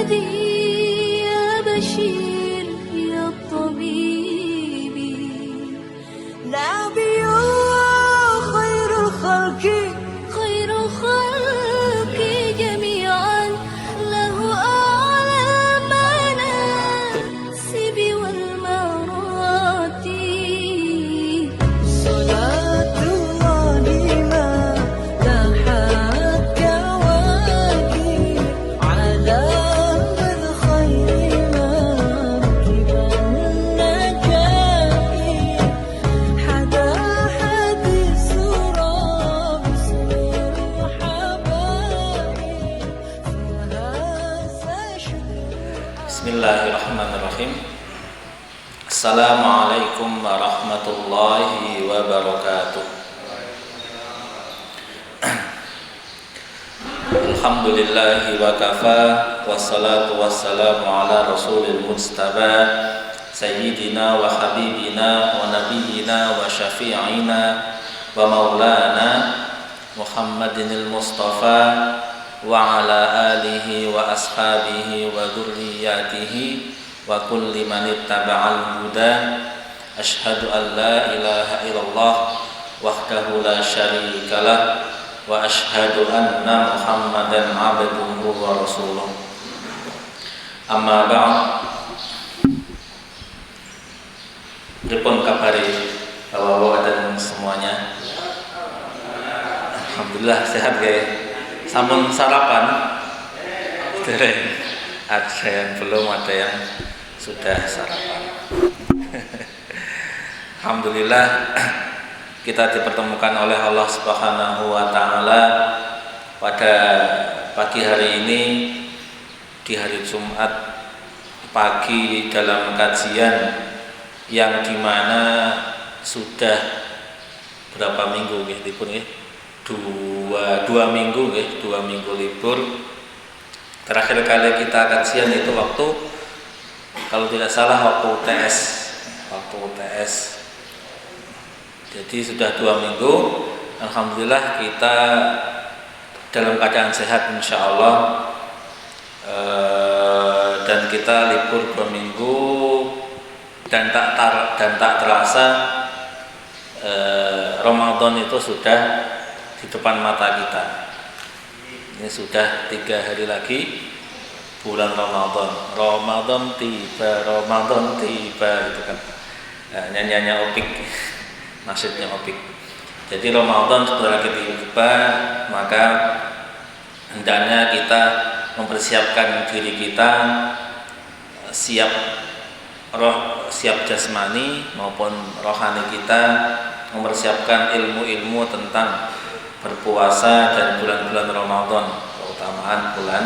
هادي يا بشير يا طبيب نبي خير الخلق جميعا له أعلى المناصب والمراتب صلاة الله ما لاحت كواكب على من خير مركب النجاة حدا حديث باسم الحبائب فهذا شكر. Bismillahirrahmanirrahim. Assalamualaikum warahmatullahi wabarakatuh. Alhamdulillahi wa kafa, wassalatu wassalamu ala rasulil mustafa sayyidina wa habibina wa nabiyyina wa syafi'ina wa maulana Muhammadinil Mustafa wa ala alihi wa ashabihi wa dhurriyyatihi wa kulli man ittaba'al huda. Asyhadu an la ilaha illallah wahdahu la syarikalah wa asyhadu anna Muhammadan abduhu wa rasuluh. Amma ba'd. Pripun kabare bapak-bapak dan semuanya? Alhamdulillah sehat guys. Sampun sarapan? Ada yang belum, ada yang sudah sarapan. Alhamdulillah kita dipertemukan oleh Allah Subhanahu wa taala pada pagi hari ini, di hari Jumat pagi, dalam kajian yang dimana sudah berapa minggu dua minggu libur. Terakhir kali kita kajian itu waktu, kalau tidak salah, waktu UTS. Jadi sudah 2 minggu. Alhamdulillah kita dalam keadaan sehat insyaallah, dan kita libur 2 minggu dan tak terasa Ramadan itu sudah di depan mata kita. Ini sudah 3 hari lagi bulan Ramadan tiba gitu kan. Nyanyiannya Opik, nasyidnya Opik. Jadi Ramadan sudah lagi tiba, maka hendaknya kita mempersiapkan diri kita siap jasmani maupun rohani kita, mempersiapkan ilmu-ilmu tentang berpuasa dan bulan-bulan Ramadan, keutamaan bulan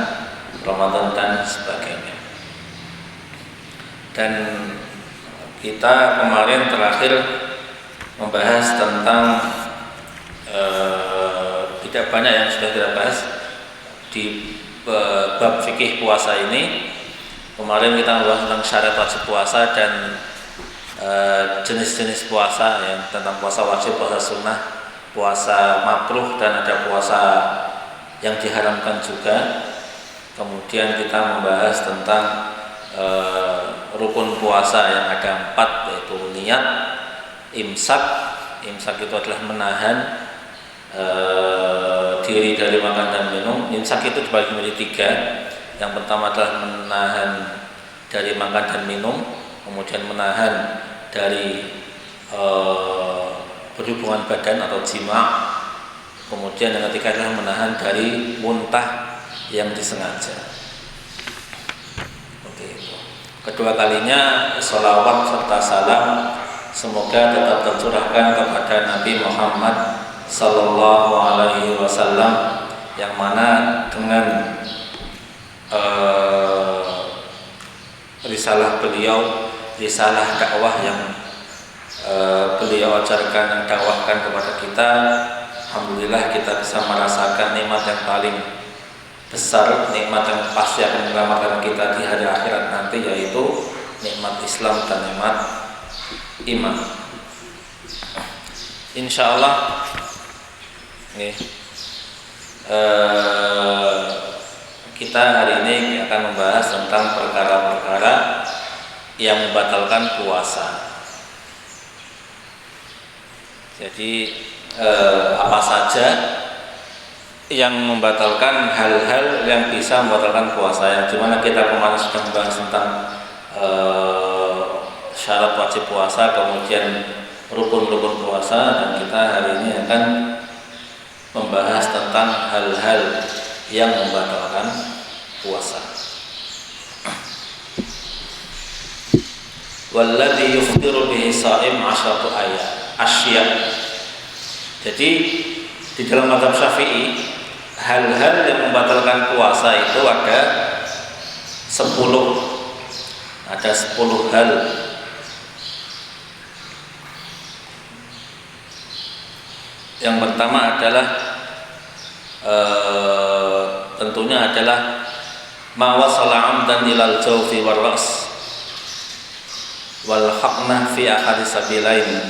Ramadan dan sebagainya. Dan kita kemarin terakhir membahas tentang tidak banyak yang sudah kita bahas di bab fikih puasa ini. Kemarin kita membahas tentang syarat wajib puasa dan jenis-jenis puasa, yang tentang puasa wajib, puasa sunnah, puasa makruh, dan ada puasa yang diharamkan juga. Kemudian kita membahas tentang rukun puasa yang ada 4, yaitu niat, imsak itu adalah menahan diri dari makan dan minum. Imsak itu dibagi menjadi 3. Yang pertama adalah menahan dari makan dan minum, kemudian menahan dari berhubungan badan atau jima, kemudian yang ketiga adalah menahan dari muntah yang disengaja. Oke. Kedua kalinya sholawat serta salam semoga tetap tercurahkan kepada Nabi Muhammad Sallallahu Alaihi Wasallam, yang mana dengan risalah dakwah yang beliau ajarkan dan dakwahkan kepada kita, alhamdulillah kita bisa merasakan nikmat yang paling besar, nikmat yang pasti akan menyelamatkan kita di hari akhirat nanti, yaitu nikmat Islam dan nikmat iman. Insya Allah kita hari ini akan membahas tentang perkara-perkara yang membatalkan puasa. Jadi apa saja yang membatalkan hal-hal yang bisa membatalkan puasa, yang dimana kita kemarin sudah membahas tentang syarat wajib puasa, kemudian rukun-rukun puasa, dan kita hari ini akan membahas tentang hal-hal yang membatalkan puasa. Walladzi yuftiru bihi shaim 'asyratu asya. Jadi di dalam mazhab Syafi'i, hal-hal yang membatalkan puasa itu ada 10 hal. Yang pertama adalah tentunya adalah ma wasala 'amdan ilal jawfi war ra's wal haqna fi ahadi sabilain.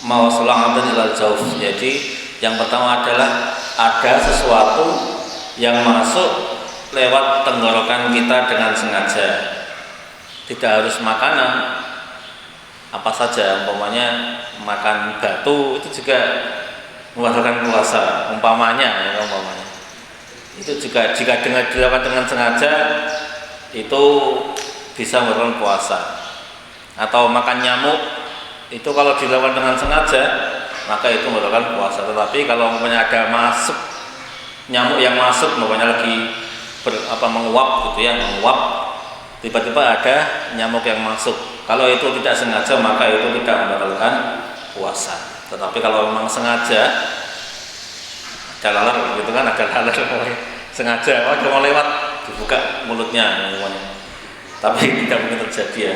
Ma wasala 'amdan ilal jawf. Jadi yang pertama adalah ada sesuatu yang masuk lewat tenggorokan kita dengan sengaja. Tidak harus makanan, apa saja, umpamanya makan batu itu juga membatalkan puasa, umpamanya itu juga jika dilakukan dengan sengaja itu bisa membatalkan puasa. Atau makan nyamuk itu kalau dilakukan dengan sengaja maka itu membatalkan puasa. Tetapi kalau umpamanya ada masuk nyamuk yang masuk, umpamanya lagi menguap gitu ya, menguap, tiba-tiba ada nyamuk yang masuk, kalau itu tidak sengaja maka itu tidak membatalkan puasa. Tetapi kalau memang sengaja, ada lalat gitu kan, ada lalat sengaja, dia mau lewat, dibuka mulutnya namanya. Tapi tidak mungkin terjadi ya.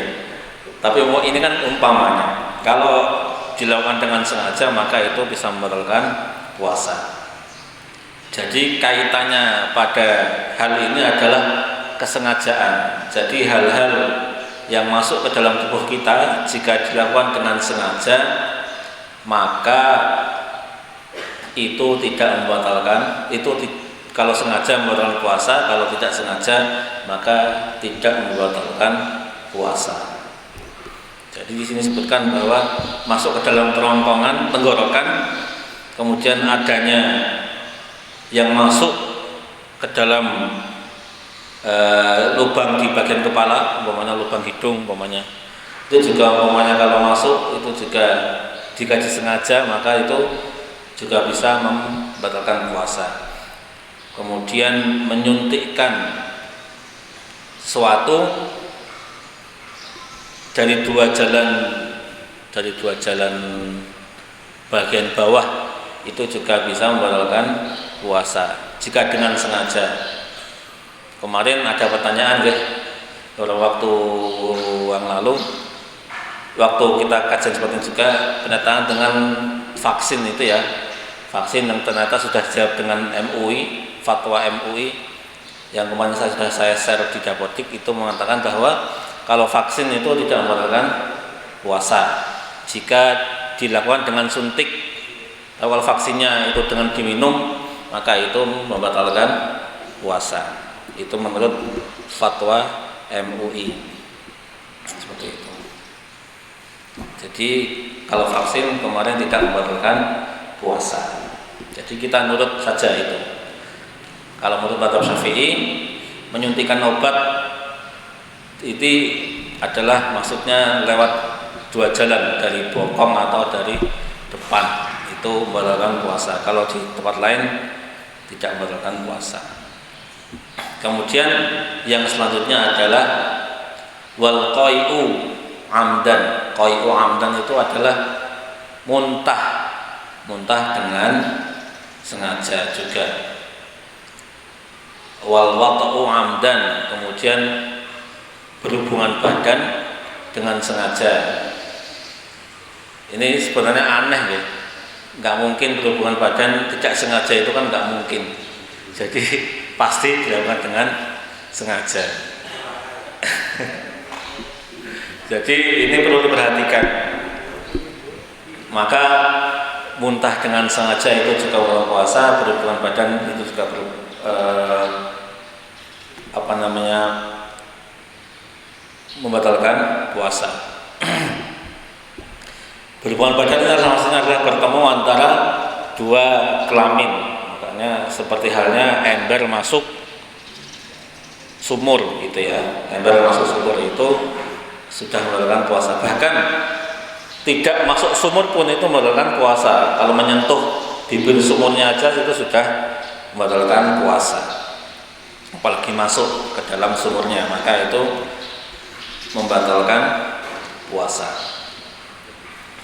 Tapi ini kan umpamanya, kalau dilakukan dengan sengaja maka itu bisa membatalkan puasa. Jadi kaitannya pada hal ini adalah kesengajaan. Jadi hal-hal yang masuk ke dalam tubuh kita jika dilakukan dengan sengaja maka itu tidak membatalkan, kalau sengaja membatalkan puasa, kalau tidak sengaja maka tidak membatalkan puasa. Jadi di sini disebutkan bahwa masuk ke dalam kerongkongan tenggorokan, kemudian adanya yang masuk ke dalam lubang di bagian kepala, umpamanya lubang hidung, umpamanya itu juga umpamanya kalau masuk itu juga jika disengaja maka itu juga bisa membatalkan puasa. Kemudian menyuntikkan suatu dari dua jalan bagian bawah itu juga bisa membatalkan puasa jika dengan sengaja. Kemarin ada pertanyaan beberapa waktu yang lalu, waktu kita kajian seperti itu juga, pendataan dengan vaksin itu ya, vaksin yang ternyata sudah dijawab dengan MUI, fatwa MUI yang kemarin sudah saya share di Dapodik, itu mengatakan bahwa kalau vaksin itu tidak membatalkan puasa jika dilakukan dengan suntik. Kalau vaksinnya itu dengan diminum maka itu membatalkan puasa. Itu menurut fatwa MUI seperti itu. Jadi kalau vaksin kemarin tidak membatalkan puasa. Jadi kita nurut saja itu. Kalau menurut mazhab Syafi'i, menyuntikkan obat itu adalah maksudnya lewat dua jalan, dari bokong atau dari depan, itu membatalkan puasa. Kalau di tempat lain tidak membatalkan puasa. Kemudian yang selanjutnya adalah wal qai'u amdan. Qai'u amdan itu adalah muntah dengan sengaja juga. Wal wat'u amdan, kemudian berhubungan badan dengan sengaja. Ini sebenarnya aneh ya, nggak mungkin berhubungan badan tidak sengaja, itu kan nggak mungkin. Jadi pasti dilakukan dengan sengaja. Jadi ini perlu diperhatikan. Maka muntah dengan sengaja itu juga berpuasa, berhubungan badan itu juga membatalkan puasa. Berhubungan badan itu maksudnya adalah bertemu antara dua kelamin, makanya seperti halnya ember masuk sumur gitu ya. Ember masuk sumur itu sudah membatalkan puasa. Bahkan tidak masuk sumur pun itu membatalkan puasa. Kalau menyentuh bibir sumurnya aja itu sudah membatalkan puasa. Apalagi masuk ke dalam sumurnya, maka itu membatalkan puasa.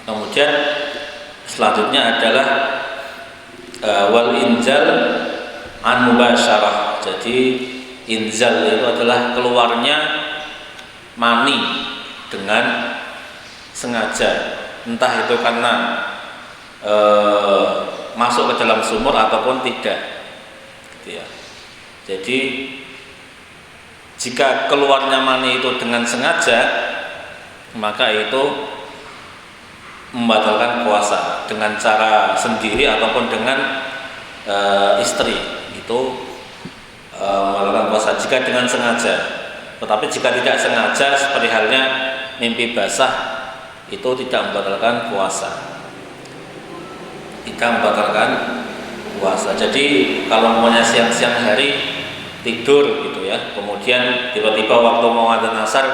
Kemudian selanjutnya adalah wal inzal an mubasyarah. Jadi inzal itu adalah keluarnya mani dengan sengaja, entah itu karena masuk ke dalam sumur ataupun tidak, gitu ya. Jadi jika keluarnya mani itu dengan sengaja, maka itu membatalkan puasa dengan cara sendiri ataupun dengan istri, itu membatalkan puasa jika dengan sengaja. Tetapi jika tidak sengaja, seperti halnya mimpi basah, itu tidak membatalkan puasa. Tidak membatalkan puasa. Jadi kalau maunya siang-siang hari tidur gitu ya, kemudian tiba-tiba waktu mau adzan asar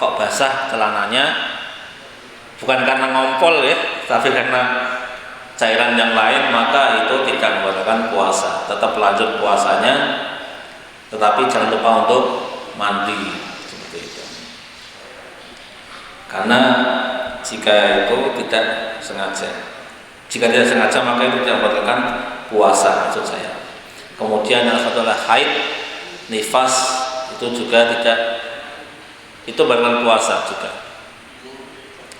kok basah celananya, bukan karena ngompol ya, tapi karena cairan yang lain, maka itu tidak membatalkan puasa. Tetap lanjut puasanya, tetapi jangan lupa untuk mandi, seperti itu. Karena jika itu tidak sengaja, maka itu tidak membatalkan puasa, maksud saya. Kemudian yang satu adalah haid, nifas, itu juga tidak, itu membatalkan puasa juga.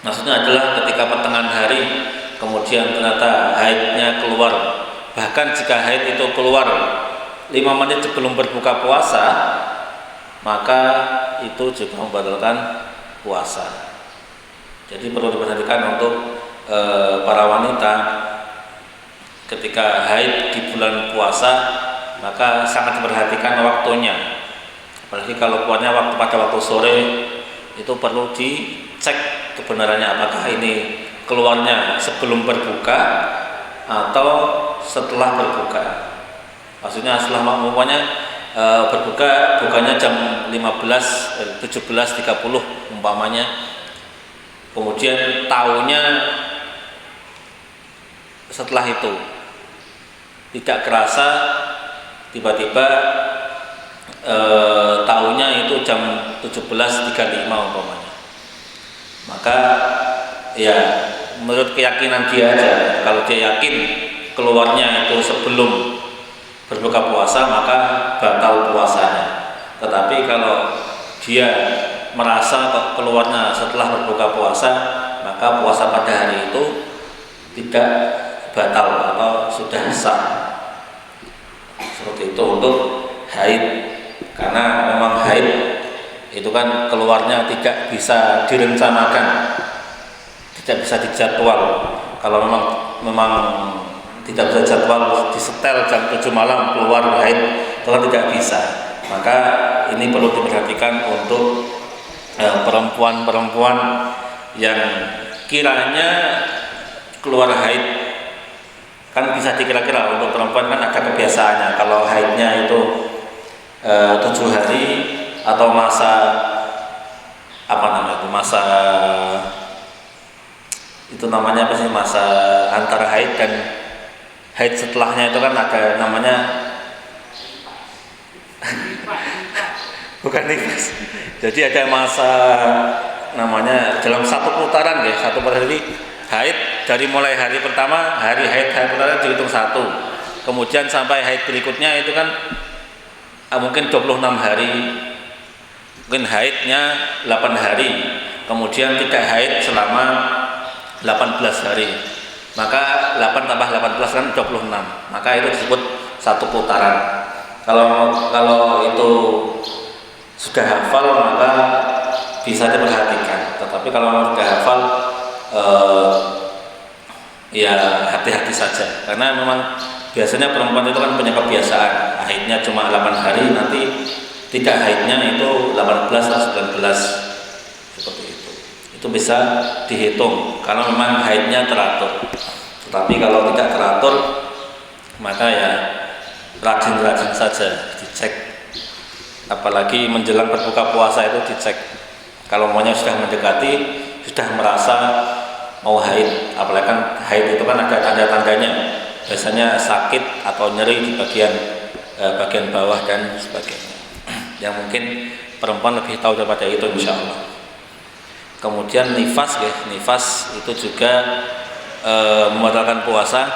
Maksudnya adalah ketika pertengahan hari kemudian ternyata haidnya keluar, bahkan jika haid itu keluar 5 menit sebelum berbuka puasa, maka itu juga membatalkan puasa. Jadi perlu diperhatikan untuk para wanita ketika haid di bulan puasa, maka sangat diperhatikan waktunya. Apalagi kalau keluarnya pada waktu sore, itu perlu dicek kebenarannya, apakah ini keluarnya sebelum berbuka atau setelah berbuka. Maksudnya setelah berbuka, bukanya jam 17.30 umpamanya, kemudian tahunya setelah itu, tidak kerasa tiba-tiba tahunya itu jam 17.35 umpamanya, maka ya menurut keyakinan dia aja, kalau dia yakin keluarnya itu sebelum berbuka puasa, maka batal puasanya. Tetapi kalau dia merasa keluarnya setelah berbuka puasa, maka puasa pada hari itu tidak batal atau sudah sah. Seperti itu untuk haid, karena memang haid itu kan keluarnya tidak bisa direncanakan, tidak bisa dijadwal. Kalau memang tidak bisa jadwal, disetel jam 7 malam keluar haid, itu kan tidak bisa. Maka ini perlu diperhatikan untuk perempuan-perempuan yang kiranya keluar haid. Kan bisa dikira-kira, untuk perempuan kan ada kebiasaannya, kalau haidnya itu 7 hari atau masa itu namanya apa sih, masa antara haid dan haid setelahnya itu kan ada namanya bukan nifas. Jadi ada masa namanya dalam satu putaran ya, satu putaran ini haid dari mulai hari pertama, hari pertama dihitung 1, kemudian sampai haid berikutnya itu kan mungkin 26 hari, mungkin haidnya 8 hari, kemudian tidak haid selama 18 hari, maka 8 tambah 18 kan 26, maka itu disebut satu putaran. Kalau itu sudah hafal maka bisa diperhatikan, tetapi kalau sudah hafal ya hati-hati saja, karena memang biasanya perempuan itu kan punya kebiasaan haidnya cuma 8 hari, nanti tidak haidnya itu 18 atau 19 seperti itu bisa dihitung karena memang haidnya teratur. Tetapi kalau tidak teratur maka ya rajin-rajin saja dicek, apalagi menjelang berbuka puasa itu dicek. Kalau maunya sudah mendekati, sudah merasa mau haid, apalagi kan haid itu kan ada tanda-tandanya, biasanya sakit atau nyeri di bagian bawah dan sebagainya, yang mungkin perempuan lebih tahu daripada itu insya Allah. Kemudian nifas itu juga membatalkan puasa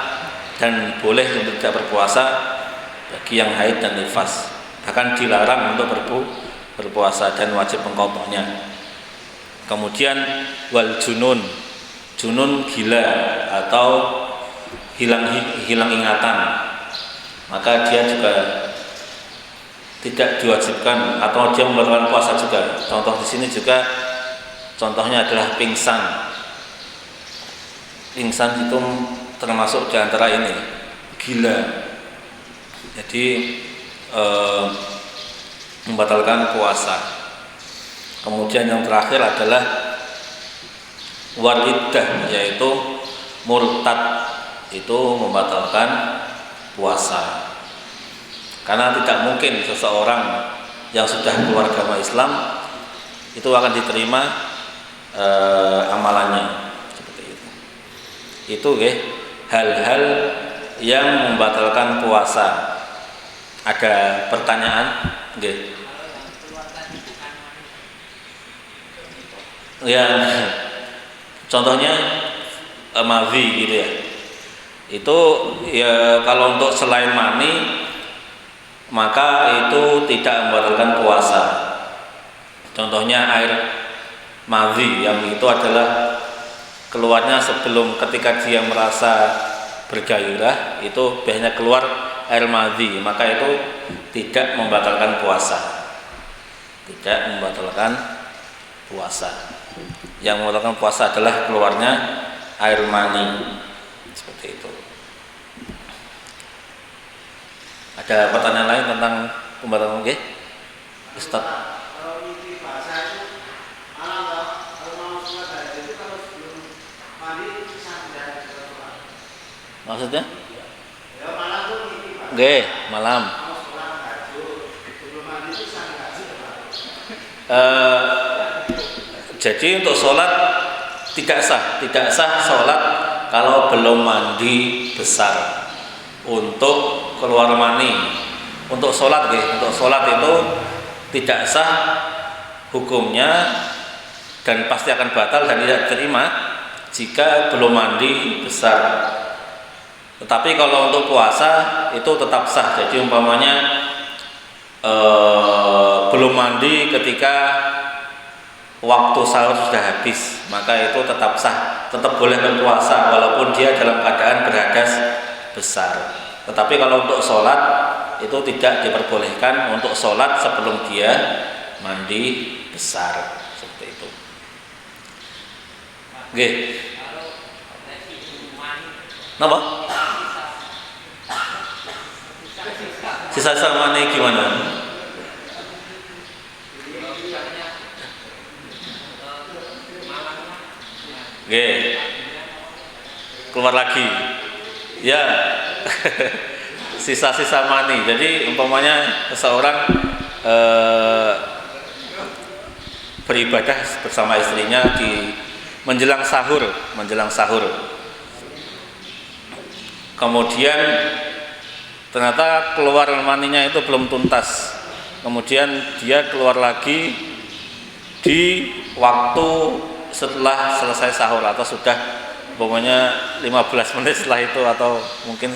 dan boleh untuk tidak berpuasa bagi yang haid dan nifas, bahkan dilarang untuk berpuasa dan wajib mengqadha'nya. Kemudian wal junun gila atau hilang ingatan, maka dia juga tidak diwajibkan atau dia membatalkan puasa juga. Contoh di sini juga contohnya adalah pingsan itu termasuk di antara ini gila, jadi membatalkan puasa. Kemudian yang terakhir adalah walidah, yaitu murtad, itu membatalkan puasa. Karena tidak mungkin seseorang yang sudah keluar agama Islam itu akan diterima amalannya seperti itu. Itu hal-hal yang membatalkan puasa. Ada pertanyaan? Ya, contohnya mavi gitu ya. Itu ya kalau untuk selain mani maka itu tidak membatalkan puasa. Contohnya air mavi yang itu adalah keluarnya sebelum ketika dia merasa bergairah, itu biasanya keluar air mavi, maka itu tidak membatalkan puasa. Tidak membatalkan puasa. Yang membatalkan puasa adalah keluarnya air mani, seperti itu. Ada pertanyaan lain tentang pembatalan Ustaz? Maksudnya? Malam. Jadi untuk sholat tidak sah sholat kalau belum mandi besar untuk keluar mani. Untuk sholat itu tidak sah hukumnya dan pasti akan batal dan tidak diterima jika belum mandi besar. Tetapi kalau untuk puasa itu tetap sah. Jadi umpamanya belum mandi ketika waktu sahur sudah habis, maka itu tetap sah, tetap boleh berpuasa walaupun dia dalam keadaan berhadas besar. Tetapi kalau untuk sholat itu tidak diperbolehkan untuk sholat sebelum dia mandi besar, seperti itu. Kenapa? Sisa-sisa mani gimana? Keluar lagi ya. Sisa-sisa mani. Jadi umpamanya seseorang beribadah bersama istrinya di menjelang sahur, kemudian ternyata keluar maninya itu belum tuntas, kemudian dia keluar lagi di waktu setelah selesai sahur atau sudah umpamanya 15 menit setelah itu, atau mungkin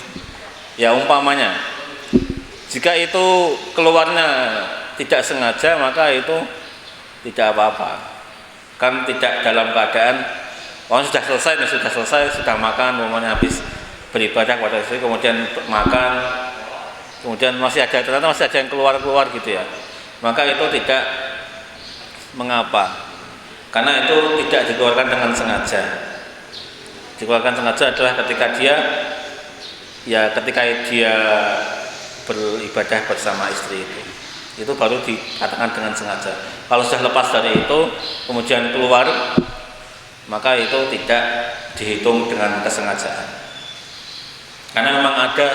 ya umpamanya, jika itu keluarnya tidak sengaja maka itu tidak apa-apa, kan tidak dalam keadaan sudah selesai, sudah makan, umpamanya habis beribadah kepada istri kemudian makan, kemudian ternyata masih ada yang keluar gitu ya, maka itu tidak mengapa, karena itu tidak dikeluarkan dengan sengaja. Dikeluarkan sengaja adalah ketika dia beribadah bersama istri itu. itu baru dikatakan dengan sengaja. Kalau sudah lepas dari itu kemudian keluar, maka itu tidak dihitung dengan kesengajaan. Karena memang ada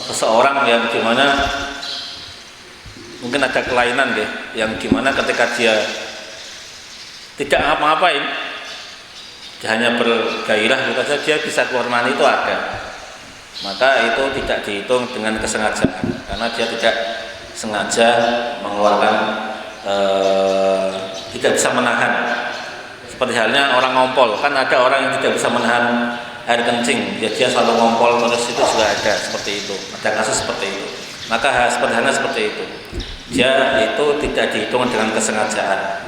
seseorang yang dimana mungkin ada kelainan deh, yang dimana ketika dia tidak ngapa-ngapain, dia hanya bergairah gitu saja, dia bisa keluar mani itu ada. Maka itu tidak dihitung dengan kesengajaan, karena dia tidak sengaja mengeluarkan, tidak bisa menahan. Seperti halnya orang ngompol, kan ada orang yang tidak bisa menahan air kencing, dia selalu ngompol terus, itu juga ada seperti itu, ada kasus seperti itu. Maka sederhana seperti itu, dia itu tidak dihitung dengan kesengajaan,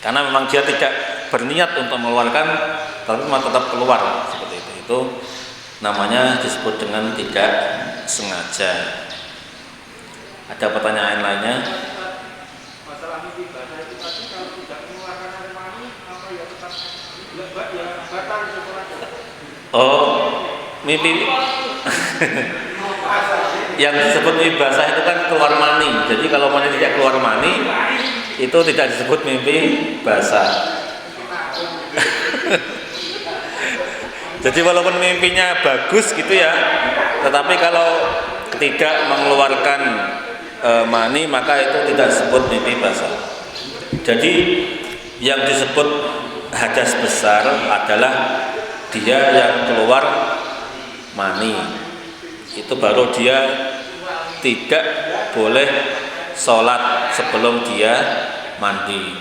karena memang dia tidak berniat untuk mengeluarkan, tapi memang tetap keluar seperti itu. Itu namanya disebut dengan tidak sengaja. Ada pertanyaan lainnya? Masalah mimpi basah itu tadi, kalau tidak mengeluarkan air mani, apa ya tetap ya batal sholatnya? Oh, mimpi yang disebut mimpi basah itu kan keluar mani. Jadi kalau mani tidak keluar mani, itu tidak disebut mimpi basah. Jadi walaupun mimpinya bagus gitu ya, tetapi kalau tidak mengeluarkan mani, maka itu tidak disebut mimpi basah. Jadi yang disebut hadas besar adalah dia yang keluar mani, itu baru dia tidak boleh sholat sebelum dia mandi.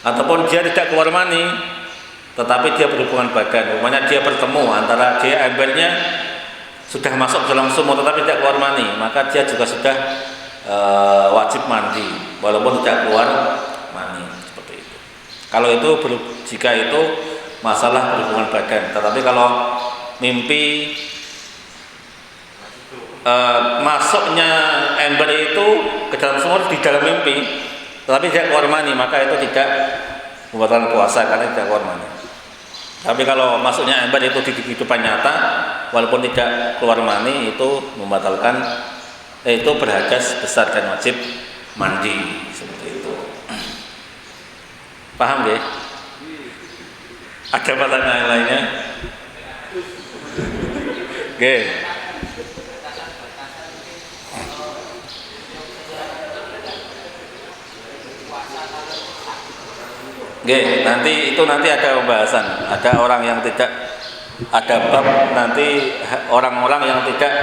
Ataupun dia tidak keluar mani tetapi dia berhubungan badan, umpamanya dia bertemu antara dia embernya sudah masuk dalam sumur tetapi tidak keluar mani, maka dia juga sudah wajib mandi walaupun tidak keluar mani, seperti itu. Kalau itu jika itu masalah berhubungan badan. Tetapi kalau mimpi masuknya ember itu ke dalam sumur di dalam mimpi tetapi tidak keluar mani, maka itu tidak membatalkan puasa karena tidak keluar mani. Tapi kalau masuknya ember itu di kehidupan nyata walaupun tidak keluar mani, itu membatalkan, itu berhadas besar dan wajib mandi, seperti itu. Paham nggih? Ada pertanyaan lainnya? Nggih. Nggih, nanti ada pembahasan. Ada orang yang tidak, ada bab nanti orang-orang yang tidak,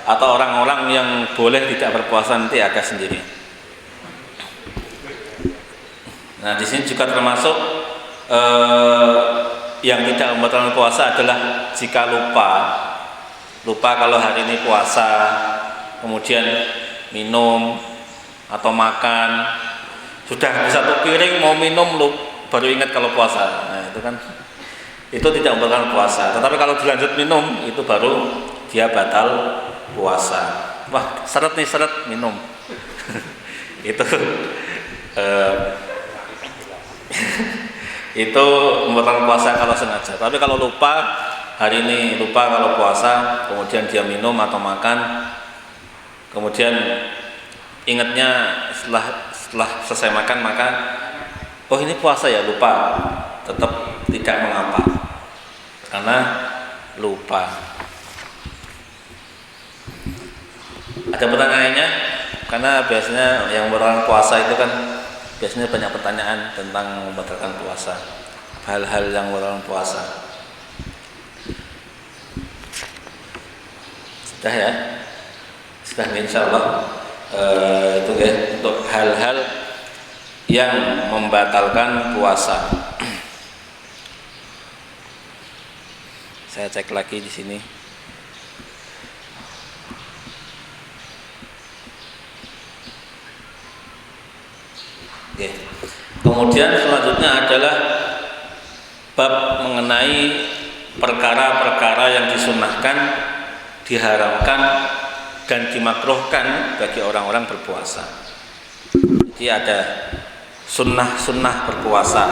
atau orang-orang yang boleh tidak berpuasa, nanti ada sendiri. Nah, di sini juga termasuk yang tidak membatalkan puasa adalah jika lupa kalau hari ini puasa, kemudian minum atau makan, sudah satu piring mau minum baru ingat kalau puasa. Nah, itu kan itu tidak membatalkan puasa. Tetapi kalau dilanjut minum, itu baru dia batal puasa. Wah, seret minum. Itu itu membatalkan puasa kalau sengaja. Tapi kalau lupa, hari ini lupa kalau puasa, kemudian dia minum atau makan, kemudian ingatnya setelah selesai makan, maka oh ini puasa ya, lupa, tetap tidak mengapa karena lupa. Ada pertanyaannya? Karena biasanya yang membatalkan puasa itu kan biasanya banyak pertanyaan tentang membatalkan puasa, hal-hal yang membatalkan puasa. Sudah ya? Sudah, insyaallah. Itu ya untuk hal-hal yang membatalkan puasa. Saya cek lagi di sini. Oke. Kemudian selanjutnya adalah bab mengenai perkara-perkara yang disunahkan, diharamkan, dan dimakruhkan bagi orang-orang berpuasa. Jadi ada sunnah-sunnah berpuasa.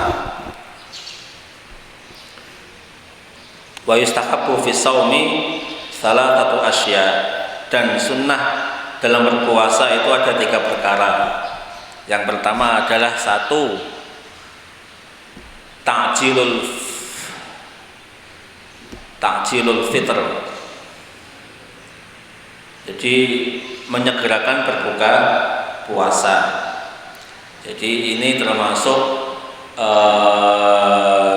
Wa yustahabbu fi shaumi salatatu asya, dan sunnah dalam berpuasa itu ada 3 perkara. Yang pertama adalah 1, takjilul fitr. Jadi menyegerakan berbuka puasa. Jadi ini termasuk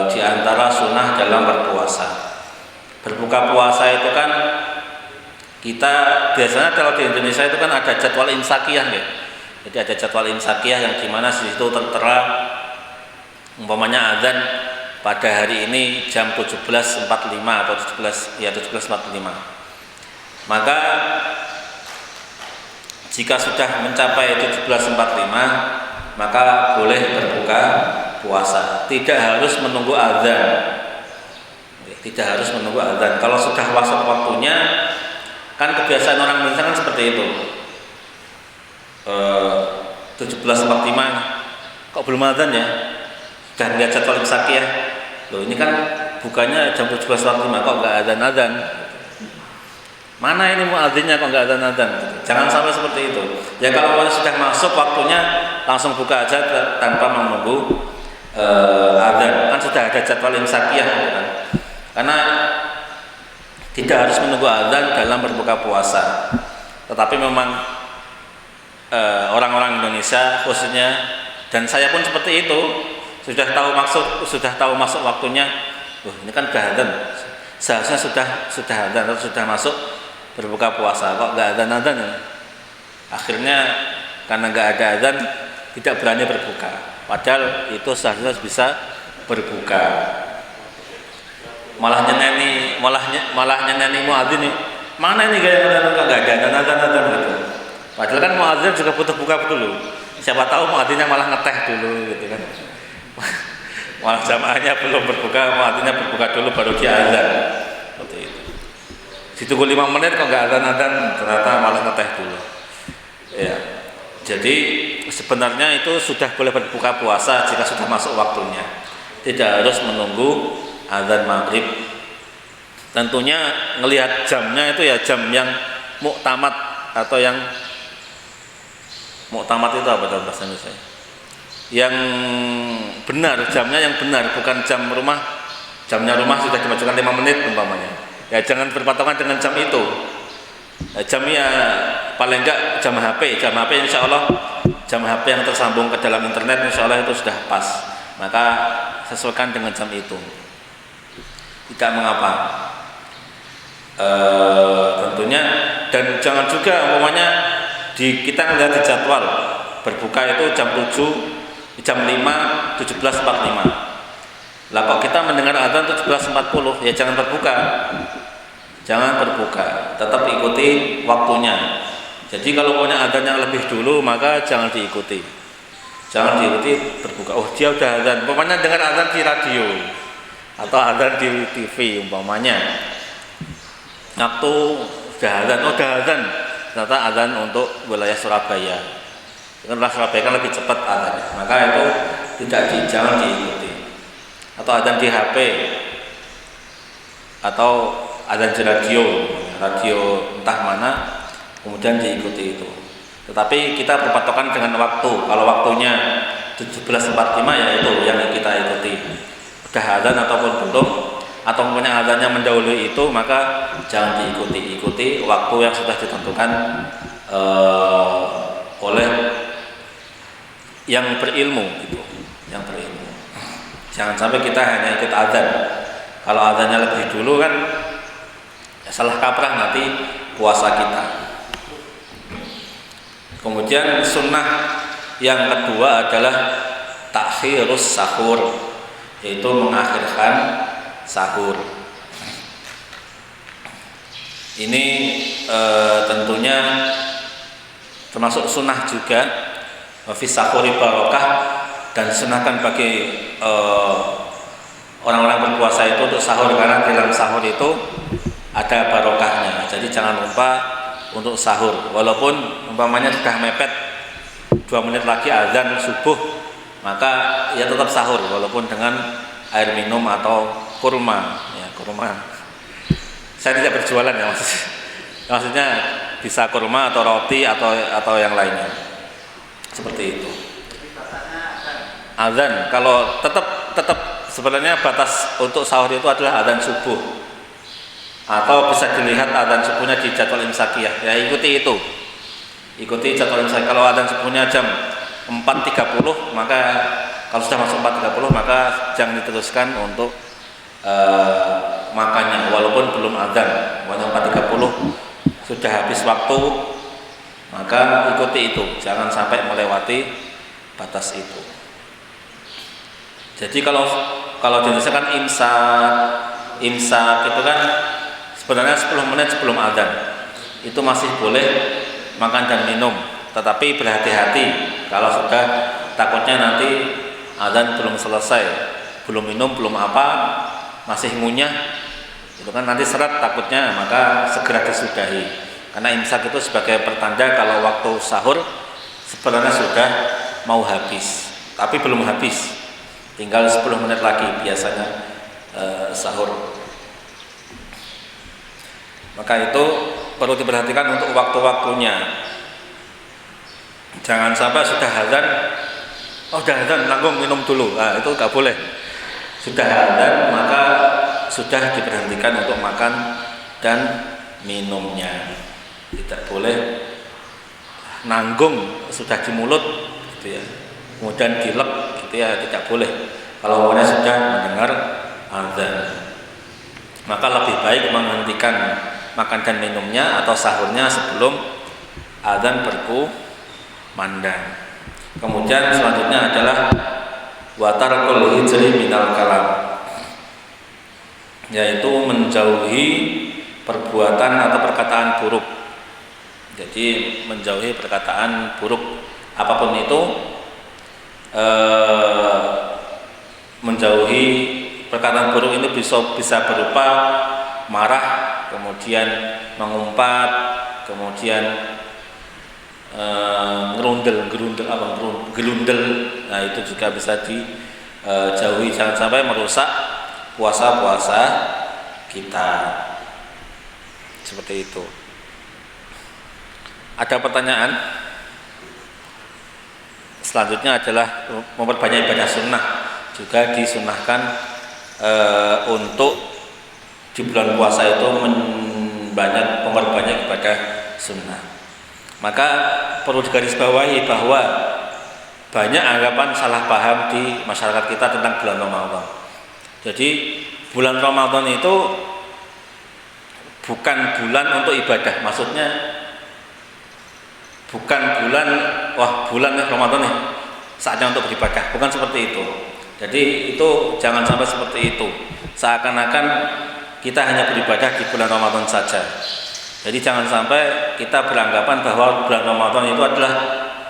di antara sunnah dalam berpuasa. Berbuka puasa itu kan kita biasanya kalau di Indonesia itu kan ada jadwal imsakiyah ya. Jadi ada jadwal imsakiyah yang dimana di situ tertera umpamanya azan pada hari ini jam 17.45 atau 17.45. Maka jika sudah mencapai 17.45 maka boleh berbuka puasa. Tidak harus menunggu azan. Tidak harus menunggu azan. Kalau sudah masuk waktunya, kan kebiasaan orang Indonesia kan seperti itu. 17.45 kok belum azan ya? Sudah lihat jadwal imsakiyah. Loh ini kan bukannya jam 17.45 kok nggak azan-azan? Mana ini muadzinnya kok nggak azan-azan? Jangan sampai seperti itu. Ya kalau sudah masuk waktunya langsung buka aja tanpa menunggu azan. Kan sudah ada jadwal imsakiyah kan? Karena tidak harus menunggu azan dalam berbuka puasa. Tetapi memang orang-orang Indonesia khususnya, dan saya pun seperti itu, sudah tahu masuk waktunya. Ini kan udah azan, seharusnya sudah azan atau sudah masuk berbuka puasa, kok nggak azan ya? Akhirnya karena nggak ada azan tidak berani berbuka, padahal itu seharusnya bisa berbuka. Malah nyeneni muadzin nih, mana ini gaya kok nggak ada azan gitu. Padahal kan muadzin juga butuh buka dulu. Siapa tahu muadzinnya malah ngeteh dulu gitu kan. Malah jamaahnya belum berbuka, muadzinnya berbuka dulu baru dia azan. Seperti itu. Ditunggu 5 menit kok nggak azan, ternyata malah ngeteh dulu. Ya. Jadi sebenarnya itu sudah boleh berbuka puasa jika sudah masuk waktunya. Tidak harus menunggu azan maghrib. Tentunya ngelihat jamnya itu ya jam yang muktamad atau yang muktamad itu apa dalam bahasa Indonesia? Yang benar, jamnya yang benar, bukan jam rumah. Jamnya rumah sudah dimajukan 5 menit umpamanya. Ya jangan berpatokan dengan jam itu. Jamnya paling enggak jam HP. Jam HP insya Allah, jam HP yang tersambung ke dalam internet insya Allah itu sudah pas. Maka sesuaikan dengan jam itu. Tidak mengapa. Tentunya, dan jangan juga umpamanya kita melihat di jadwal berbuka itu jam 7, jam 5, 17.45. Lah kok kita mendengar azan 17.40, ya jangan berbuka. Jangan berbuka, tetap ikuti waktunya. Jadi kalau punya azan yang lebih dulu maka jangan diikuti. Jangan diikuti berbuka. Oh, dia udah azan. Umpamanya dengar azan di radio atau azan di TV umpamanya. Waktu udah azan, ternyata azan untuk wilayah Surabaya. Karena Surabaya kan lebih cepat azannya, maka itu jangan diikuti. Atau azan di HP, atau azan di radio entah mana, kemudian diikuti itu. Tetapi kita berpatokan dengan waktu. Kalau waktunya 17.45 ya itu yang kita ikuti. Udah azan ataupun belum, atau punya azannya mendahului itu, maka jangan diikuti. Ikuti waktu yang sudah ditentukan oleh yang berilmu gitu, yang berilmu. Jangan sampai kita hanya ikut azan. Kalau azannya lebih dulu kan ya salah kaprah nanti puasa kita. Kemudian sunnah yang kedua adalah takhirus sahur, yaitu mengakhirkan sahur. Ini tentunya termasuk sunnah juga. Fi sahuri barokah, dan sunahkan bagi orang-orang berpuasa itu untuk sahur, karena dalam sahur itu ada barokahnya. Jadi jangan lupa untuk sahur, walaupun umpamanya sudah mepet 2 menit lagi azan subuh, maka ya tetap sahur walaupun dengan air minum atau kurma. Ya, kurma. Saya tidak berjualan ya maksudnya bisa kurma atau roti atau yang lainnya. Seperti itu. Azan, kalau tetap sebenarnya batas untuk sahur itu adalah azan subuh. Atau bisa dilihat azan subuhnya di jadwal imsakiyah. Ya ikuti itu. Ikuti jadwal imsakiyah. Kalau azan subuhnya jam 4.30, maka kalau sudah masuk 4.30 maka jangan diteruskan untuk makannya walaupun belum azan. Pokoknya 4.30 sudah habis waktu, maka ikuti itu, jangan sampai melewati batas itu. Jadi kalau di Indonesia kan imsak itu kan sebenarnya 10 menit sebelum azan itu masih boleh makan dan minum, tetapi berhati-hati kalau sudah takutnya nanti azan belum selesai, belum minum, belum apa, masih ngunyah, itu kan nanti seret takutnya, maka segera disudahi. Karena imsak itu sebagai pertanda kalau waktu sahur sebenarnya sudah mau habis, tapi belum habis, tinggal 10 menit lagi biasanya sahur. Maka itu perlu diperhatikan untuk waktu-waktunya. Jangan sampai sudah azan, udah azan langsung minum dulu, nah, itu nggak boleh. Sudah azan maka sudah diberhentikan untuk makan dan minumnya. Tidak boleh nanggung sudah di mulut gitu ya, kemudian dilep gitu ya, tidak boleh. Kalau orangnya sudah mendengar azan, maka lebih baik menghentikan makan dan minumnya atau sahurnya sebelum azan berkumandang. Kemudian selanjutnya adalah watarkul hijri minal kalam, yaitu menjauhi perbuatan atau perkataan buruk. Jadi menjauhi perkataan buruk apapun itu, menjauhi perkataan buruk ini bisa berupa marah, kemudian mengumpat, kemudian gelundel, nah itu juga bisa dijauhi, jangan sampai merusak puasa-puasa kita. Seperti itu. Ada pertanyaan? Selanjutnya adalah memperbanyak ibadah sunnah. Juga disunnahkan untuk di bulan puasa itu memperbanyak ibadah sunnah. Maka perlu digarisbawahi bahwa banyak anggapan salah paham di masyarakat kita tentang bulan Ramadan. Jadi bulan Ramadan itu bukan bulan untuk ibadah. Maksudnya bukan bulan Ramadan nih saatnya untuk beribadah, bukan seperti itu. Jadi itu jangan sampai seperti itu, seakan-akan kita hanya beribadah di bulan Ramadan saja. Jadi jangan sampai kita beranggapan bahwa bulan Ramadan itu adalah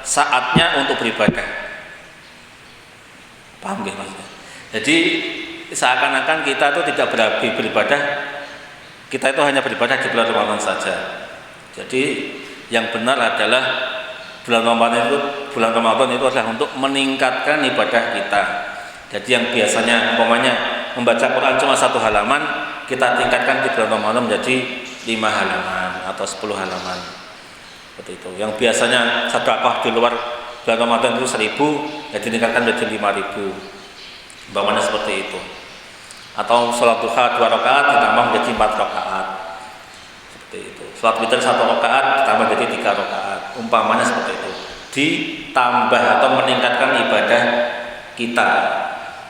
saatnya untuk beribadah. Paham nggih maksudnya? Jadi seakan-akan kita itu tidak beribadah, kita itu hanya beribadah di bulan Ramadan saja. Jadi yang benar adalah bulan Ramadan itu adalah untuk meningkatkan ibadah kita. Jadi yang biasanya umpamanya membaca Quran cuma 1 halaman, kita tingkatkan di bulan Ramadan menjadi 5 halaman atau 10 halaman. Seperti itu. Yang biasanya sedekah di luar bulan Ramadan itu 1.000, ya ditingkatkan menjadi 5.000. Umpamanya seperti itu. Atau sholat duha 2 rakaat ditambah menjadi 4 rakaat. Seperti itu. Sholat witir 1 rakaat ditambah menjadi 3 rakaat. Umpamanya seperti itu. Ditambah atau meningkatkan ibadah kita.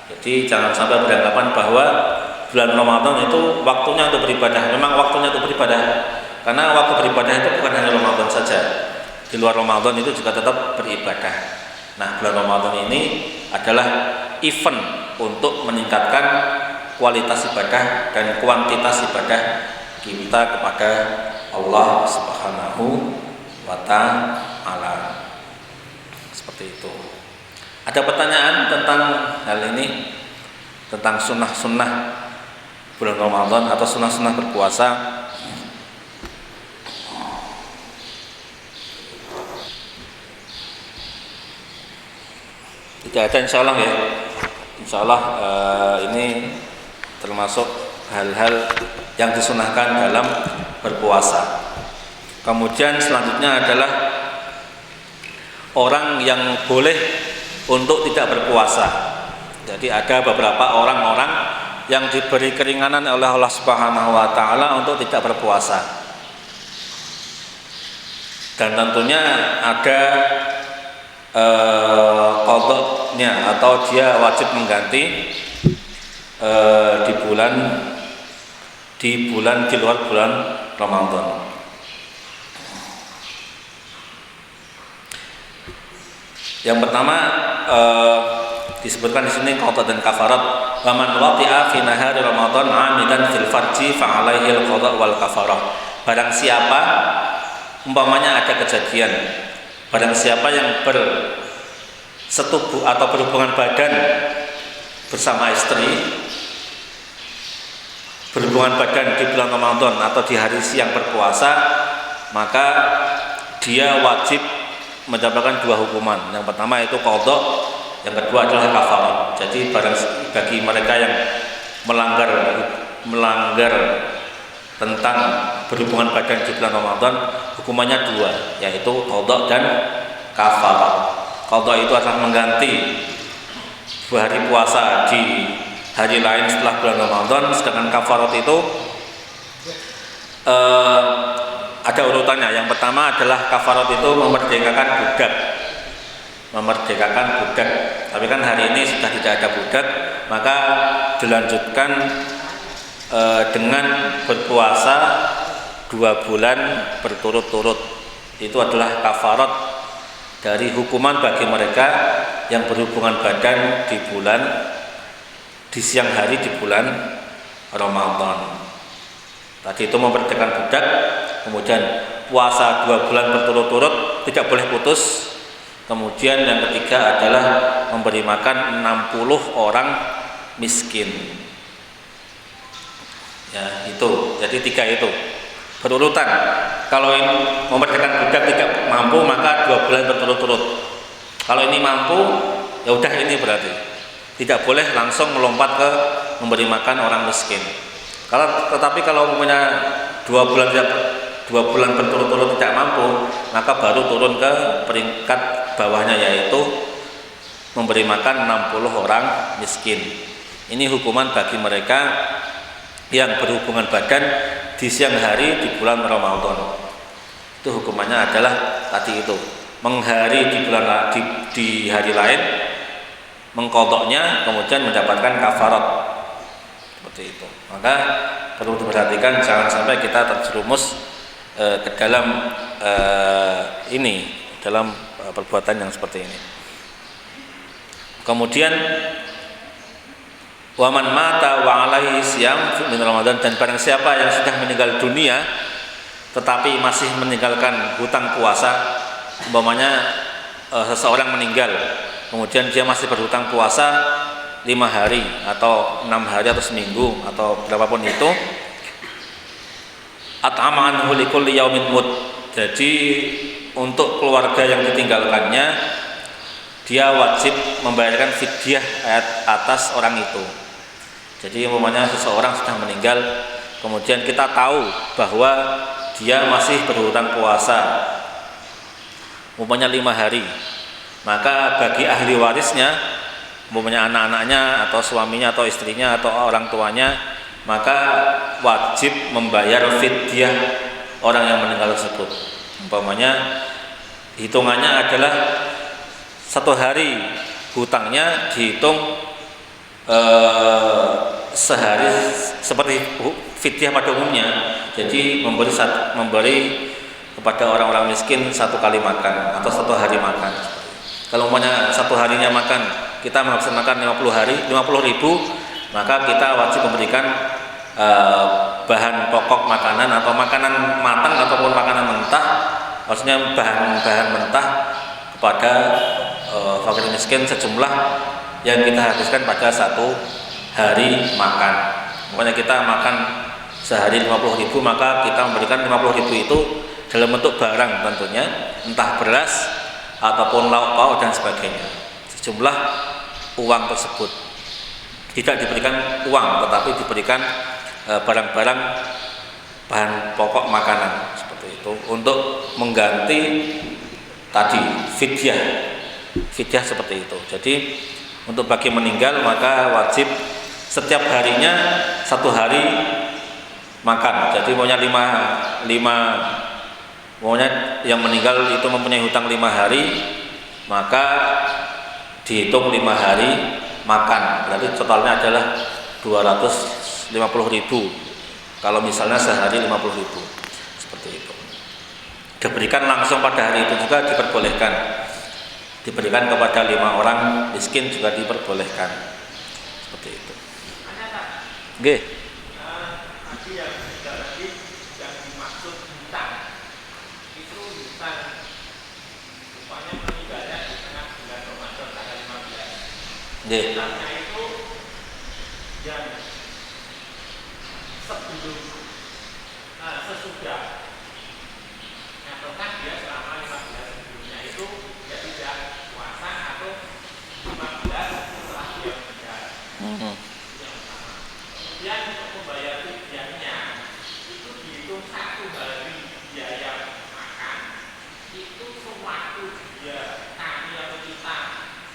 Jadi jangan sampai beranggapan bahwa bulan Ramadan itu waktunya untuk beribadah. Memang waktunya untuk beribadah, karena waktu beribadah itu bukan hanya Ramadan saja. Di luar Ramadan itu juga tetap beribadah. Nah, bulan Ramadan ini adalah event untuk meningkatkan kualitas ibadah dan kuantitas ibadah kita kepada Allah Subhanahu wa Ta'ala. Seperti itu. Ada pertanyaan tentang hal ini, tentang sunnah-sunnah bulan Ramadan atau sunnah-sunnah berpuasa? Tidak ada, insya Allah ya. Insya Allah ini termasuk hal-hal yang disunahkan dalam berpuasa. Kemudian selanjutnya adalah orang yang boleh untuk tidak berpuasa. Jadi ada beberapa orang-orang yang diberi keringanan oleh Allah Subhanahu wa taala untuk tidak berpuasa. Dan tentunya ada qadha-nya atau dia wajib mengganti di luar bulan Ramadan. Yang pertama disebutkan di sini qadha dan kafarat. Wa man wati'a fi nahari Ramadan 'amidan fil farji fa 'alaihi al-qadha wal kafarah. Barang siapa umpamanya ada kejadian, barang siapa yang bersetubuh atau berhubungan badan bersama istri, berhubungan badan di bulan Ramadan atau di hari siang berpuasa, maka dia wajib mendapatkan dua hukuman. Yang pertama itu qadha, yang kedua adalah kafarat. Jadi bagi mereka yang melanggar tentang berhubungan badan di bulan Ramadan, hukumannya dua, yaitu qadha dan kafarat. Qadha itu adalah mengganti hari puasa di hari lain setelah bulan Ramadan, sedangkan kafarat itu ada urutannya. Yang pertama adalah kafarat itu memerdekakan budak. Tapi kan hari ini sudah tidak ada budak, maka dilanjutkan dengan berpuasa 2 bulan berturut-turut. Itu adalah kafarat dari hukuman bagi mereka yang berhubungan badan di siang hari di bulan Ramadan. Tadi itu memerdekakan budak, kemudian puasa 2 bulan berturut-turut, tidak boleh putus. Kemudian yang ketiga adalah memberi makan 60 orang miskin. Ya, itu. Jadi 3 itu berurutan. Kalau ini memerdekakan budak tidak mampu, maka 2 bulan berturut-turut. Kalau ini mampu, ya udah, ini berarti tidak boleh langsung melompat ke memberi makan orang miskin. Tetapi kalau punya 2 bulan berturut-turut tidak mampu, maka baru turun ke peringkat bawahnya, yaitu memberi makan 60 orang miskin. Ini hukuman bagi mereka yang berhubungan badan di siang hari di bulan Ramadan. Itu hukumannya adalah tadi itu, menghari di hari lain, mengqadhanya, kemudian mendapatkan kafarat. Seperti itu. Maka perlu diperhatikan, jangan sampai kita terjerumus ke dalam dalam perbuatan yang seperti ini. Kemudian waman mata wa alaihi siyam min Ramadan, dan barang siapa yang sudah meninggal dunia tetapi masih meninggalkan hutang puasa. Umpamanya seseorang meninggal, kemudian dia masih berhutang puasa 5 hari atau 6 hari atau seminggu atau berapapun itu, at'ama anhu likulli yaumin mud. Jadi untuk keluarga yang ditinggalkannya, dia wajib membayarkan fidyah atas orang itu. Jadi umpamanya seseorang sudah meninggal, kemudian kita tahu bahwa dia masih berhutang puasa umpamanya 5 hari, maka bagi ahli warisnya, umpamanya anak-anaknya atau suaminya atau istrinya atau orang tuanya, maka wajib membayar fidyah orang yang meninggal tersebut. Umpamanya hitungannya adalah 1 hari hutangnya dihitung sehari seperti fidyah pada umumnya. Jadi memberi kepada orang-orang miskin 1 kali makan atau 1 hari makan. Kalau umpamanya 1 harinya makan, kita menghabiskan makan 50 ribu, maka kita wajib memberikan bahan pokok makanan atau makanan matang ataupun makanan mentah, maksudnya bahan-bahan mentah kepada fakir miskin sejumlah yang kita habiskan pada 1 hari makan. Pokoknya kita makan sehari 50 ribu, maka kita memberikan 50 ribu itu dalam bentuk barang tentunya, entah beras ataupun lauk pauk dan sebagainya, sejumlah uang tersebut. Tidak diberikan uang, tetapi diberikan barang-barang bahan pokok makanan seperti itu. itu, untuk mengganti tadi fidyah seperti itu. Jadi untuk bagi meninggal maka wajib setiap harinya 1 hari makan. Jadi maunya maunya yang meninggal itu mempunyai hutang 5 hari, maka dihitung 5 hari makan. Berarti totalnya adalah 250.000. Kalau misalnya sehari 50.000, seperti itu. Diberikan langsung pada hari itu juga diperbolehkan. Diberikan kepada 5 orang miskin juga diperbolehkan. Seperti itu. Oke. Tadi yang tidak lagi yang dimaksud hutang itu hutang rupanya meninggalnya di tengah bulan Ramadan tanggal 15. Hutangnya itu yang sebelum sesudah nyatakan dia selama 15 sebelumnya itu dia tidak puasa atau 15 setelah dia meninggal. Kemudian untuk membayar fidyahnya itu dihitung 1 hari biaya makan itu sewaktu dia kami atau kita